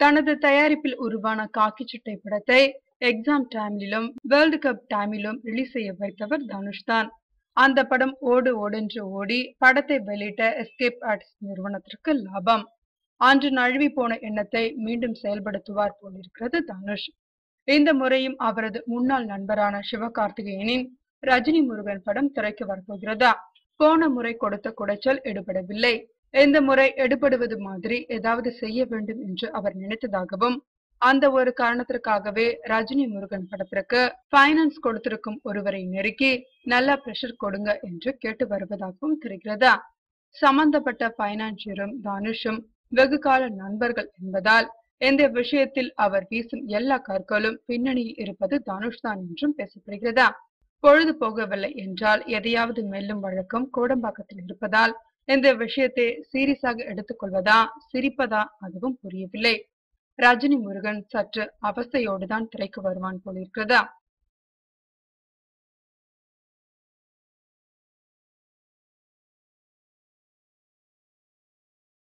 தனது தயாரிப்பில் உருவான காக்கி சட்டை படத்தை எக்ஸாம் டைமிலும் வேர்ல்டு கப் டைமிலும் ரிலீஸ் செய்ய வைத்தவர் தனுஷ் தான். அந்த படம் ஓடு ஓடென்று ஓடி படத்தை வெளியிட்ட எஸ்கேப் ஆர்ட்ஸ் நிறுவனத்திற்கு லாபம். அன்று நழுவி போன எண்ணத்தை மீண்டும் செயல்படுத்துவார் போலிருக்கிறது தனுஷ். இந்த முறையும் அவரது முன்னாள் நண்பரான சிவகார்த்திகேயனின் ரஜினி முருகன் படம் திரைக்கு வரப்போகிறதா? போன முறை கொடுத்த குடைச்சல் எடுபடவில்லை. இந்த முறை எடுபடுவது மாதிரி ஏதாவது செய்ய வேண்டும் என்று அவர் நினைத்ததாகவும், அந்த ஒரு காரணத்திற்காகவே ரஜினி முருகன் படத்திற்கு பைனான்ஸ் கொடுத்திருக்கும் ஒருவரை நெருக்கி நல்லா பிரஷர் கொடுங்க என்று கேட்டு வருவதாகவும் தெரிகிறதா? சம்பந்தப்பட்ட பைனான்சியரும் தனுஷும் வெகுகால நண்பர்கள் என்பதால் இந்த விஷயத்தில் அவர் வீசும் எல்லா கற்களும் பின்னணியில் இருப்பது தனுஷ் தான் என்றும் பேசப்படுகிறதா? பொழுது போகவில்லை என்றால் எதையாவது மெல்லும் வழக்கம் கோடம்பாக்கத்தில் இருப்பதால் இந்த விஷயத்தை சீரியஸாக எடுத்துக்கொள்வதா சிரிப்பதா அதுவும் புரியவில்லை. ரஜினி முருகன் சற்று அவஸ்தையோடுதான் திரைக்கு வருவான் போலிருக்கிறதா?